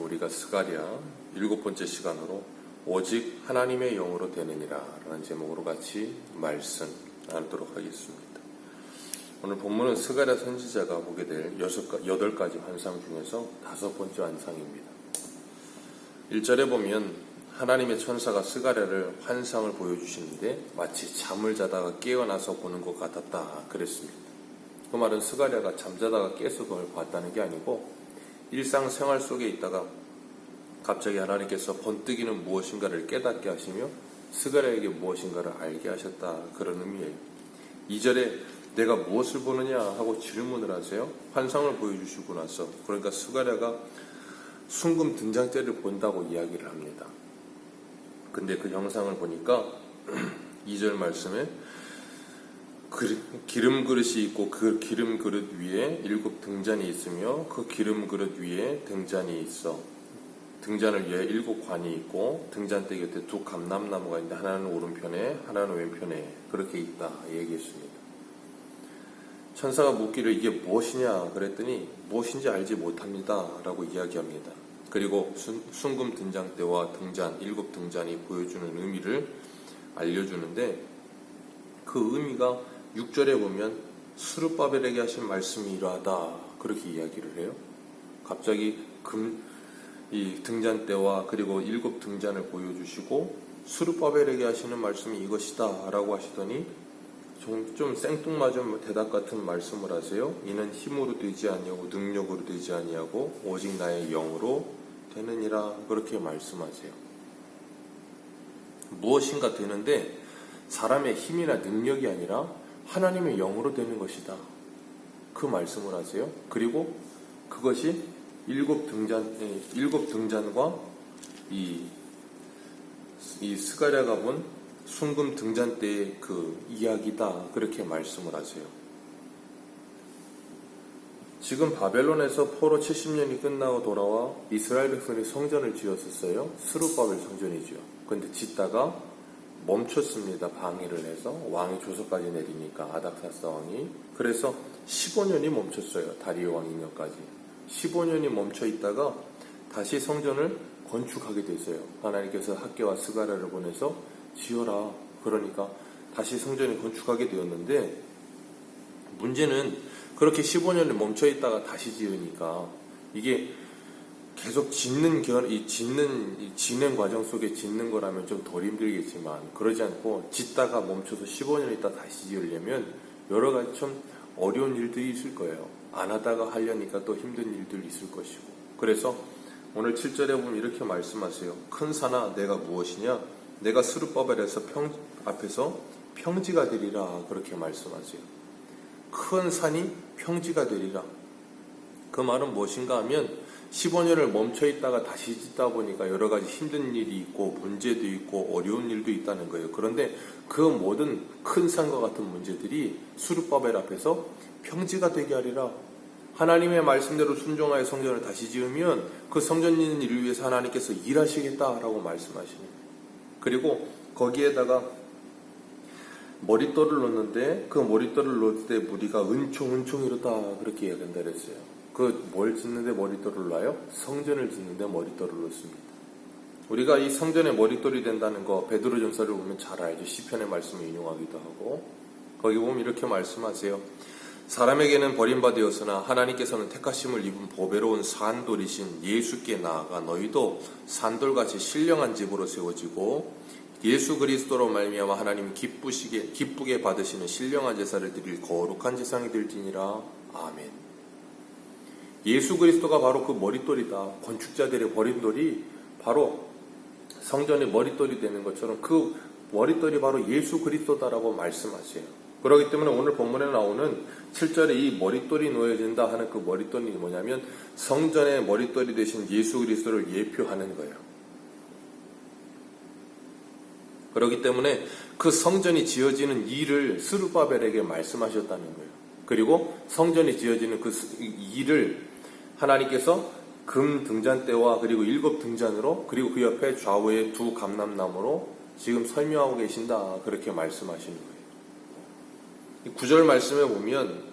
우리가 스가랴 7번째 시간으로 오직 하나님의 영으로 되느니라 라는 제목으로 같이 말씀 나누도록 하겠습니다. 오늘 본문은 스가랴 선지자가 보게 될 8가지 환상 중에서 5번째 환상입니다. 1절에 보면 하나님의 천사가 스가랴를 환상을 보여주시는데 마치 잠을 자다가 깨어나서 보는 것 같았다 그랬습니다. 그 말은 스가랴가 잠자다가 깨서 그걸 봤다는 게 아니고 일상생활 속에 있다가 갑자기 하나님께서 번뜩이는 무엇인가를 깨닫게 하시며 스가랴에게 무엇인가를 알게 하셨다 그런 의미예요. 2절에 내가 무엇을 보느냐 하고 질문을 하세요. 환상을 보여주시고 나서 그러니까 스가랴가 순금 등잔대를 본다고 이야기를 합니다. 근데 그 형상을 보니까 2절 말씀에 기름 그릇이 있고 그 기름 그릇 위에 7 등잔이 있으며 그 기름 그릇 위에 등잔이 있어 등잔을 위해 7 관이 있고 등잔대 곁에 2 감람나무가 있는데 하나는 오른편에 하나는 왼편에 그렇게 있다 얘기했습니다. 천사가 묻기를 이게 무엇이냐 그랬더니 무엇인지 알지 못합니다 라고 이야기합니다. 그리고 순금 등잔대와 등잔 7 등잔이 보여주는 의미를 알려주는데 그 의미가 6절에 보면 스룹바벨에게 하신 말씀이 이러하다 그렇게 이야기를 해요. 갑자기 이 등잔대와 그리고 7 등잔을 보여주시고 스룹바벨에게 하시는 말씀이 이것이다 라고 하시더니 좀 생뚱맞은 대답 같은 말씀을 하세요. 이는 힘으로 되지 아니하고 능력으로 되지 아니하고 오직 나의 영으로 되느니라 그렇게 말씀하세요. 무엇인가 되는데 사람의 힘이나 능력이 아니라 하나님의 영으로 되는 것이다. 그 말씀을 하세요. 그리고 그것이 7 등잔과 이 스가랴가 본 순금 등잔대의 그 이야기다. 그렇게 말씀을 하세요. 지금 바벨론에서 포로 70년이 끝나고 돌아와 이스라엘 백성이 성전을 지었었어요. 스룹바벨 성전이죠. 그런데 짓다가 멈췄습니다. 방해를 해서 왕이 조서까지 내리니까 아닥사스 왕이 그래서 15년이 멈췄어요. 다리오 왕 인년까지 15년이 멈춰 있다가 다시 성전을 건축하게 됐어요. 하나님께서 학개와 스가랴를 보내서 지어라 그러니까 다시 성전을 건축하게 되었는데 문제는 그렇게 15년을 멈춰 있다가 다시 지으니까 이게 계속 진행 과정 속에 짓는 거라면 좀 덜 힘들겠지만 그러지 않고 짓다가 멈춰서 15년 있다 다시 지으려면 여러 가지 좀 어려운 일들이 있을 거예요. 안 하다가 하려니까 또 힘든 일들이 있을 것이고 그래서 오늘 7절에 보면 이렇게 말씀하세요. 큰 산아 내가 무엇이냐 내가 스룹바벨에서 앞에서 평지가 되리라 그렇게 말씀하세요. 큰 산이 평지가 되리라. 그 말은 무엇인가 하면 15년을 멈춰 있다가 다시 짓다 보니까 여러 가지 힘든 일이 있고 문제도 있고 어려운 일도 있다는 거예요. 그런데 그 모든 큰 산과 같은 문제들이 스룹바벨 앞에서 평지가 되게 하리라. 하나님의 말씀대로 순종하여 성전을 다시 지으면 그 성전 짓는 일을 위해서 하나님께서 일하시겠다라고 말씀하십니다. 그리고 거기에다가 머릿돌을 놓는데 그 머릿돌을 놓을 때 무리가 은총이로다 그렇게 이야기한다 그랬어요. 뭘 짓는데 머릿돌을 놔요? 성전을 짓는데 머릿돌을 놓습니다. 우리가 이 성전의 머릿돌이 된다는 거 베드로전서를 보면 잘 알죠. 시편의 말씀을 인용하기도 하고 거기 보면 이렇게 말씀하세요. 사람에게는 버림받았으나 하나님께서는 택하심을 입은 보배로운 산돌이신 예수께 나아가 너희도 산돌같이 신령한 집으로 세워지고 예수 그리스도로 말미암아 하나님이 기쁘게 받으시는 신령한 제사를 드릴 거룩한 제사장이 될지니라. 아멘. 예수 그리스도가 바로 그 머릿돌이다. 건축자들의 버림돌이 바로 성전의 머릿돌이 되는 것처럼 그 머릿돌이 바로 예수 그리스도다라고 말씀하세요. 그렇기 때문에 오늘 본문에 나오는 7절에 이 머릿돌이 놓여진다 하는 그 머릿돌이 뭐냐면 성전의 머릿돌이 되신 예수 그리스도를 예표하는 거예요. 그렇기 때문에 그 성전이 지어지는 일을 스룹바벨에게 말씀하셨다는 거예요. 그리고 성전이 지어지는 그 일을 하나님께서 금 등잔대와 그리고 7 등잔으로 그리고 그 옆에 좌우에 2 감람나무로 지금 설명하고 계신다 그렇게 말씀하시는 거예요. 9절 말씀에 보면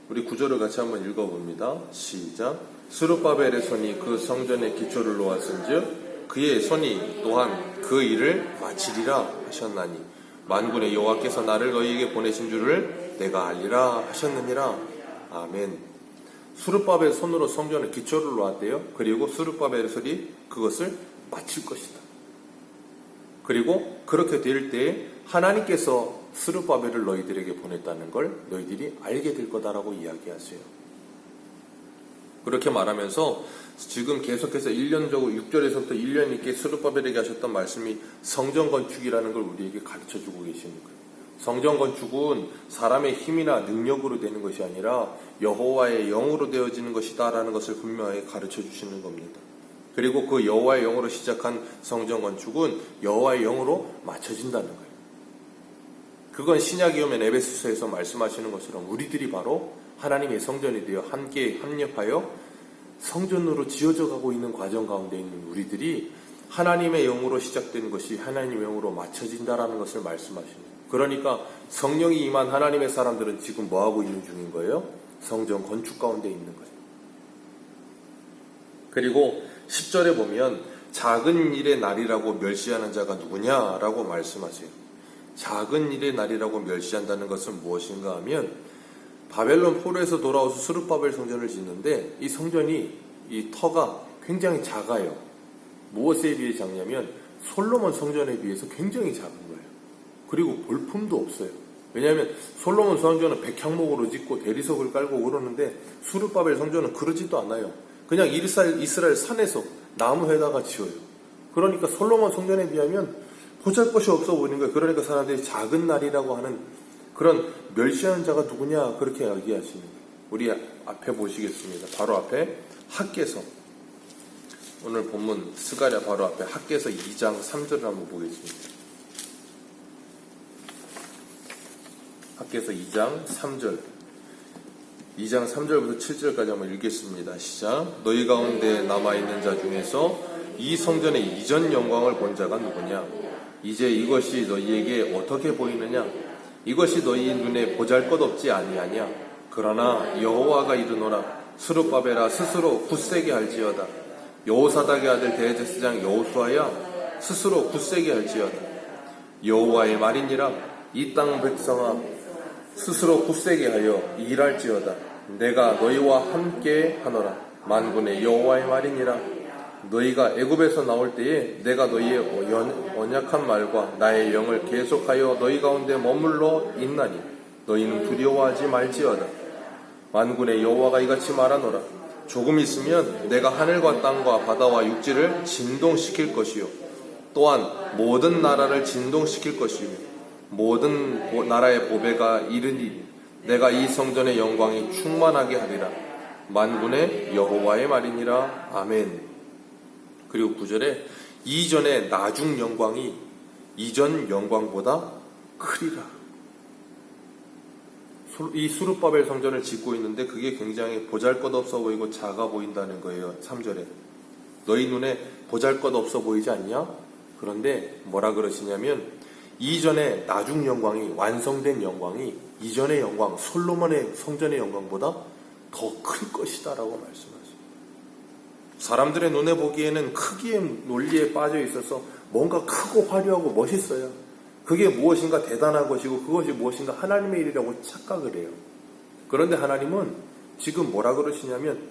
우리 9절을 같이 한번 읽어봅니다. 시작. 스룹바벨의 손이 그 성전의 기초를 놓았은즉 그의 손이 또한 그 일을 마치리라 하셨나니 만군의 여호와께서 나를 너희에게 보내신 줄을 내가 알리라 하셨느니라. 아멘. 스룹바벨 손으로 성전의 기초를 놓았대요. 그리고 스룹바벨의 손이 그것을 마칠 것이다. 그리고 그렇게 될 때에 하나님께서 스룹바벨을 너희들에게 보냈다는 걸 너희들이 알게 될 거다라고 이야기하세요. 그렇게 말하면서 지금 계속해서 1년적으로 6절에서부터 1년 있게 스룹바벨에게 하셨던 말씀이 성전 건축이라는 걸 우리에게 가르쳐주고 계시는 거예요. 성전 건축은 사람의 힘이나 능력으로 되는 것이 아니라 여호와의 영으로 되어지는 것이다 라는 것을 분명하게 가르쳐 주시는 겁니다. 그리고 그 여호와의 영으로 시작한 성전 건축은 여호와의 영으로 맞춰진다는 거예요. 그건 신약에 오면 에베소서에서 말씀하시는 것처럼 우리들이 바로 하나님의 성전이 되어 함께 합력하여 성전으로 지어져 가고 있는 과정 가운데 있는 우리들이 하나님의 영으로 시작된 것이 하나님의 영으로 맞춰진다라는 것을 말씀하시는 거예요. 그러니까 성령이 임한 하나님의 사람들은 지금 뭐하고 있는 중인 거예요? 성전 건축 가운데 있는 거예요. 그리고 10절에 보면 작은 일의 날이라고 멸시하는 자가 누구냐라고 말씀하세요. 작은 일의 날이라고 멸시한다는 것은 무엇인가 하면 바벨론 포로에서 돌아와서 스룹바벨 성전을 짓는데 이 성전이 이 터가 굉장히 작아요. 무엇에 비해 작냐면 솔로몬 성전에 비해서 굉장히 작은 거예요. 그리고 볼품도 없어요. 왜냐하면 솔로몬 성전은 백향목으로 짓고 대리석을 깔고 그러는데 스룹바벨 성전은 그러지도 않아요. 그냥 이스라엘 산에서 나무에다가 지어요. 그러니까 솔로몬 성전에 비하면 보잘것이 없어 보이는 거예요. 그러니까 사람들이 작은 날이라고 하는 그런 멸시하는 자가 누구냐 그렇게 이야기하시는 거예요. 우리 앞에 보시겠습니다. 바로 앞에 학개서, 오늘 본문 스가랴 바로 앞에 학개서 2장 3절을 한번 보겠습니다. 학개서 2장 3절 2장 3절부터 7절까지 한번 읽겠습니다. 시작. 너희 가운데 남아있는 자 중에서 이 성전의 이전 영광을 본 자가 누구냐? 이제 이것이 너희에게 어떻게 보이느냐? 이것이 너희 눈에 보잘것없지 아니하냐? 그러나 여호와가 이르노라. 스룹바벨아 스스로 굳세게 할지어다. 여호사닥의 아들 대제사장 여호수아야 스스로 굳세게 할지어다. 여호와의 말이니라. 이 땅 백성아 스스로 굳세게 하여 일할지어다. 내가 너희와 함께 하노라. 만군의 여호와의 말이니라. 너희가 애굽에서 나올 때에 내가 너희의 언약한 말과 나의 영을 계속하여 너희 가운데 머물러 있나니 너희는 두려워하지 말지어다. 만군의 여호와가 이같이 말하노라. 조금 있으면 내가 하늘과 땅과 바다와 육지를 진동시킬 것이요 또한 모든 나라를 진동시킬 것이요 모든 나라의 보배가 이르니 내가 이 성전의 영광이 충만하게 하리라. 만군의 여호와의 말이니라. 아멘. 그리고 9절에 이전의 나중 영광이 이전 영광보다 크리라. 이 스룹바벨 성전을 짓고 있는데 그게 굉장히 보잘것없어 보이고 작아 보인다는 거예요. 3절에 너희 눈에 보잘것없어 보이지 않냐? 그런데 뭐라 그러시냐면 이전의 나중 영광이, 완성된 영광이 이전의 영광, 솔로몬의 성전의 영광보다 더 클 것이다 라고 말씀하세요. 사람들의 눈에 보기에는 크기의 논리에 빠져 있어서 뭔가 크고 화려하고 멋있어요. 그게 무엇인가 대단한 것이고 그것이 무엇인가 하나님의 일이라고 착각을 해요. 그런데 하나님은 지금 뭐라 그러시냐면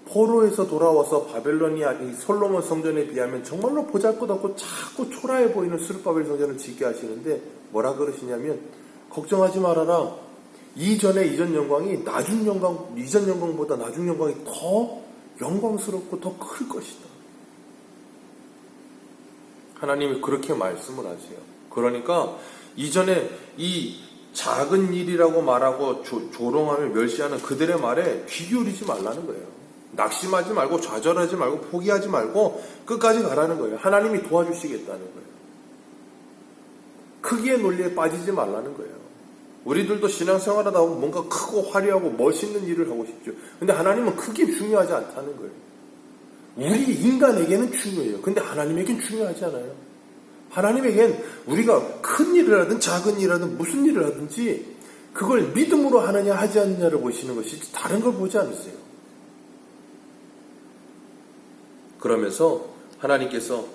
포로에서 돌아와서 바벨론이 아닌 솔로몬 성전에 비하면 정말로 보잘것없고 자꾸 초라해 보이는 스룹바벨 성전을 짓게 하시는데 뭐라 그러시냐면 걱정하지 말아라. 이전 영광이 나중 영광, 이전 영광보다 나중 영광이 더 영광스럽고 더 클 것이다. 하나님이 그렇게 말씀을 하세요. 그러니까 이전에 이 작은 일이라고 말하고 조롱하며 멸시하는 그들의 말에 귀 기울이지 말라는 거예요. 낙심하지 말고 좌절하지 말고 포기하지 말고 끝까지 가라는 거예요. 하나님이 도와주시겠다는 거예요. 크기의 논리에 빠지지 말라는 거예요. 우리들도 신앙생활하다 보면 뭔가 크고 화려하고 멋있는 일을 하고 싶죠. 근데 하나님은 크게 중요하지 않다는 거예요. 우리 인간에게는 중요해요. 근데 하나님에겐 중요하지 않아요. 하나님에겐 우리가 큰 일을 하든 작은 일을 하든 무슨 일을 하든지 그걸 믿음으로 하느냐 하지 않느냐를 보시는 것이지 다른 걸 보지 않으세요. 그러면서 하나님께서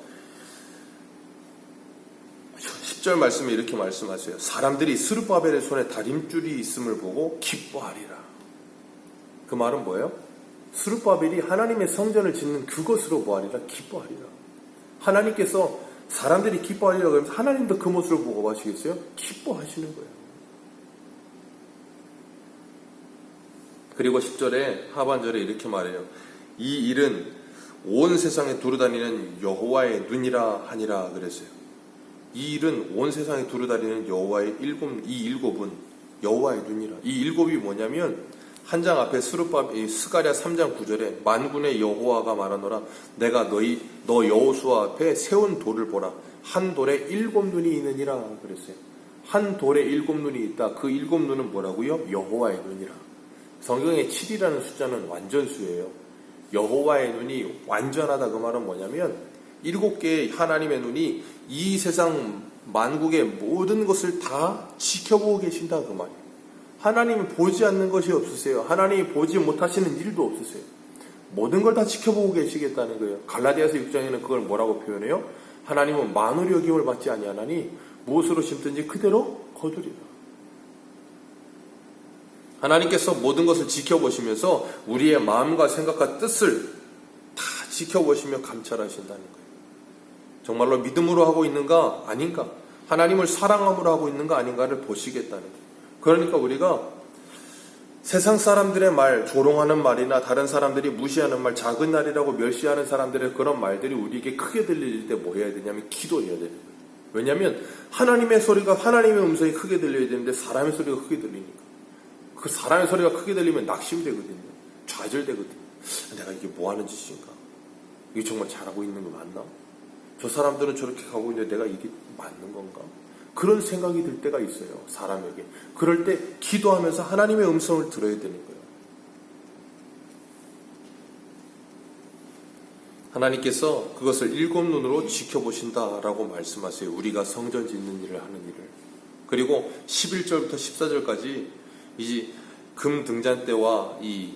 10절 말씀에 이렇게 말씀하세요. 사람들이 스룹바벨의 손에 다림줄이 있음을 보고 기뻐하리라. 그 말은 뭐예요? 스룹바벨이 하나님의 성전을 짓는 그것으로 뭐하리라? 기뻐하리라. 하나님께서 사람들이 기뻐하리라 그러면서 하나님도 그 모습을 보고 뭐 하시겠어요? 기뻐하시는 거예요. 그리고 10절에 하반절에 이렇게 말해요. 이 일은 온 세상에 두루다니는 여호와의 눈이라 하니라 그랬어요. 이 일은 온 세상에 두루다니는 여호와의 이 일곱은 여호와의 눈이라. 이 일곱이 뭐냐면 한 장 앞에 스가랴 3장 9절에 만군의 여호와가 말하노라 내가 너 여호수아 앞에 세운 돌을 보라 한 돌에 일곱 눈이 있느니라 그랬어요. 한 돌에 일곱 눈이 있다. 그 일곱 눈은 뭐라고요? 여호와의 눈이라. 성경에 7이라는 숫자는 완전수예요. 여호와의 눈이 완전하다. 그 말은 뭐냐면 7개의 하나님의 눈이 이 세상 만국의 모든 것을 다 지켜보고 계신다. 그 말이에요. 하나님이 보지 않는 것이 없으세요. 하나님이 보지 못하시는 일도 없으세요. 모든 걸 다 지켜보고 계시겠다는 거예요. 갈라디아서 6장에는 그걸 뭐라고 표현해요? 하나님은 만물이 여김을 받지 아니하나니 무엇으로 심든지 그대로 거두리라. 하나님께서 모든 것을 지켜보시면서 우리의 마음과 생각과 뜻을 다 지켜보시며 감찰하신다는 거예요. 정말로 믿음으로 하고 있는가 아닌가, 하나님을 사랑함으로 하고 있는가 아닌가를 보시겠다는 거예요. 그러니까 우리가 세상 사람들의 말, 조롱하는 말이나 다른 사람들이 무시하는 말, 작은 날이라고 멸시하는 사람들의 그런 말들이 우리에게 크게 들릴 때 뭐 해야 되냐면 기도해야 되는 거예요. 왜냐하면 하나님의 소리가, 하나님의 음성이 크게 들려야 되는데 사람의 소리가 크게 들리니까. 그 사람의 소리가 크게 들리면 낙심되거든요. 좌절되거든요. 내가 이게 뭐 하는 짓인가? 이게 정말 잘하고 있는 거 맞나? 저 사람들은 저렇게 가고 있는데 내가 이게 맞는 건가? 그런 생각이 들 때가 있어요. 사람에게. 그럴 때 기도하면서 하나님의 음성을 들어야 되는 거예요. 하나님께서 그것을 일곱 눈으로 지켜보신다라고 말씀하세요. 우리가 성전 짓는 일을 하는 일을. 그리고 11절부터 14절까지 이제 금 등잔대와 이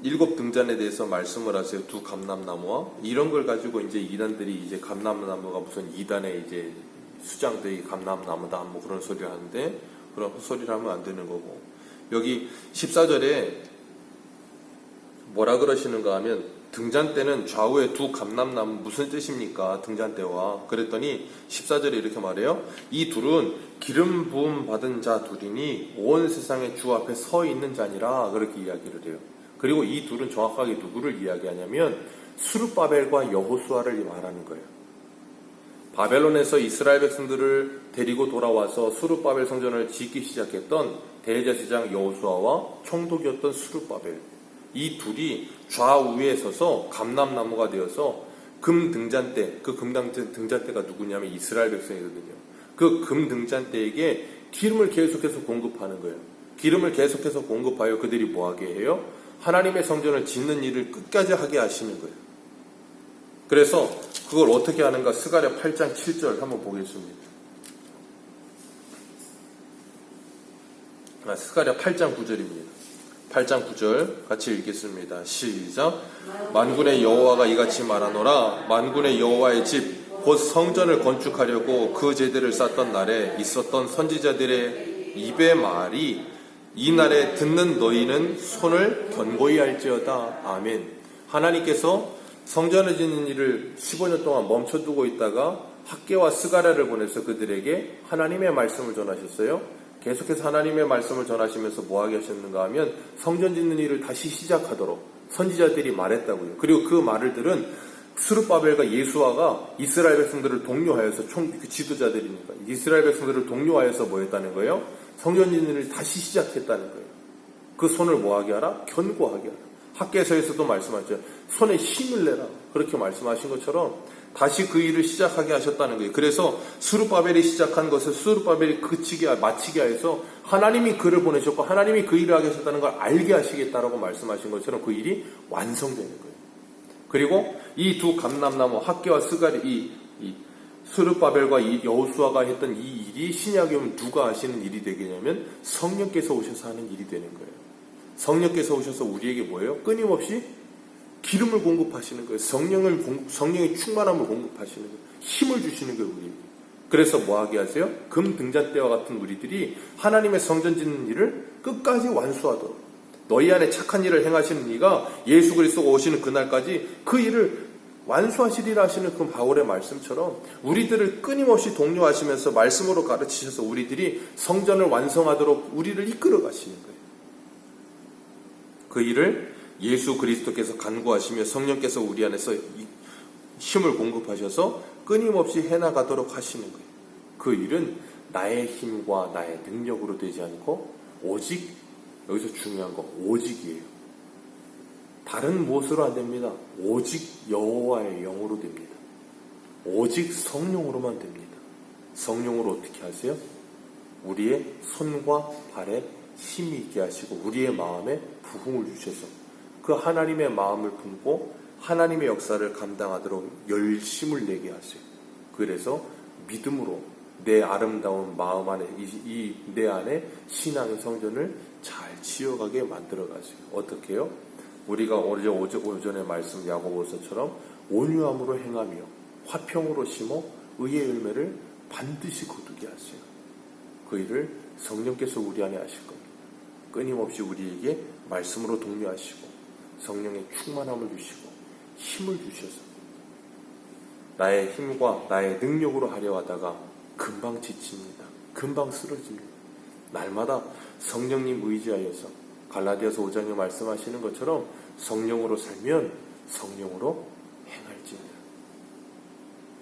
일곱 등잔에 대해서 말씀을 하세요. 두 감람나무와 이런 걸 가지고 이제 이단들이 이제 감람나무가 무슨 이단의 이제 수장들이 감람나무다 뭐 그런 소리를 하는데 그런 소리를 하면 안 되는 거고, 여기 14절에 뭐라 그러시는가 하면 등잔대는 좌우에 두 감람나무 무슨 뜻입니까? 등잔대와. 그랬더니 14절에 이렇게 말해요. 이 둘은 기름 부음 받은 자 둘이니 온 세상의 주 앞에 서 있는 자니라 그렇게 이야기를 해요. 그리고 이 둘은 정확하게 누구를 이야기하냐면 스룹바벨과 여호수아를 말하는 거예요. 바벨론에서 이스라엘 백성들을 데리고 돌아와서 스룹바벨 성전을 짓기 시작했던 대제사장 여호수아와 총독이었던 스룹바벨, 이 둘이 좌우에 서서 감람나무가 되어서 금 등잔대, 그 금 등잔대가 누구냐면 이스라엘 백성이거든요. 그 금 등잔대에게 기름을 계속해서 공급하는 거예요. 기름을 계속해서 공급하여 그들이 뭐하게 해요? 하나님의 성전을 짓는 일을 끝까지 하게 하시는 거예요. 그래서 그걸 어떻게 하는가? 스가랴 8장 7절 한번 보겠습니다. 스가랴 8장 9절입니다. 8장 9절 같이 읽겠습니다. 시작. 만군의 여호와가 이같이 말하노라. 만군의 여호와의 집 곧 성전을 건축하려고 그 제들을 쌓던 날에 있었던 선지자들의 입의 말이 이 날에 듣는 너희는 손을 견고히 할지어다. 아멘. 하나님께서 성전을 짓는 일을 15년 동안 멈춰두고 있다가 학개와 스가랴를 보내서 그들에게 하나님의 말씀을 전하셨어요. 계속해서 하나님의 말씀을 전하시면서 뭐하게 하셨는가 하면 성전 짓는 일을 다시 시작하도록 선지자들이 말했다고요. 그리고 그 말을 들은 스룹바벨과 예수아가 이스라엘 백성들을 독려하여서 그 지도자들이니까 이스라엘 백성들을 독려하여서 뭐 했다는 거예요? 성전 짓는 일을 다시 시작했다는 거예요. 그 손을 뭐하게 하라? 견고하게 하라. 학개서에서도 말씀하죠. 손에 힘을 내라. 그렇게 말씀하신 것처럼 다시 그 일을 시작하게 하셨다는 거예요. 그래서 스룹바벨이 시작한 것을 스룹바벨이 마치게 해서 하나님이 그를 보내셨고 하나님이 그 일을 하게 하셨다는 걸 알게 하시겠다라고 말씀하신 것처럼 그 일이 완성되는 거예요. 그리고 이 두 감람나무 학개와 스가랴, 이 스룹바벨과 이 여호수아가 했던 이 일이 신약에 오면 누가 하시는 일이 되겠냐면 성령께서 오셔서 하는 일이 되는 거예요. 성령께서 오셔서 우리에게 뭐예요? 끊임없이 기름을 공급하시는 거예요. 성령의 충만함을 공급하시는 거예요. 힘을 주시는 거예요, 우리. 그래서 뭐 하게 하세요? 금 등잔대와 같은 우리들이 하나님의 성전 짓는 일을 끝까지 완수하도록, 너희 안에 착한 일을 행하시는 이가 예수 그리스도가 오시는 그날까지 그 일을 완수하시리라 하시는 그 바울의 말씀처럼 우리들을 끊임없이 독려하시면서 말씀으로 가르치셔서 우리들이 성전을 완성하도록 우리를 이끌어 가시는 거예요. 그 일을 예수 그리스도께서 간구하시며 성령께서 우리 안에서 힘을 공급하셔서 끊임없이 해나가도록 하시는 거예요. 그 일은 나의 힘과 나의 능력으로 되지 않고 오직, 여기서 중요한 거 오직이에요. 다른 무엇으로 안 됩니다. 오직 여호와의 영으로 됩니다. 오직 성령으로만 됩니다. 성령으로 어떻게 하세요? 우리의 손과 발에 힘이 있게 하시고 우리의 마음에 부흥을 주셔서 그 하나님의 마음을 품고 하나님의 역사를 감당하도록 열심을 내게 하세요. 그래서 믿음으로 내 아름다운 마음 안에 내 안에 신앙의 성전을 잘 지어가게 만들어 가세요. 어떻게 해요? 우리가 어제 오전에 말씀 야고보서처럼 온유함으로 행하며 화평으로 심어 의의 열매를 반드시 거두게 하세요. 그 일을 성령께서 우리 안에 하실 겁니다. 끊임없이 우리에게 말씀으로 독려하시고 성령의 충만함을 주시고 힘을 주셔서 나의 힘과 나의 능력으로 하려 하다가 금방 지칩니다. 금방 쓰러집니다. 날마다 성령님 의지하여서 갈라디아서 5장에 말씀하시는 것처럼 성령으로 살면 성령으로 행할지니라.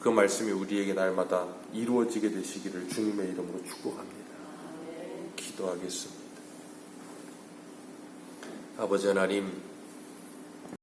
그 말씀이 우리에게 날마다 이루어지게 되시기를 주님의 이름으로 축복합니다. 기도하겠습니다. 아버지 하나님,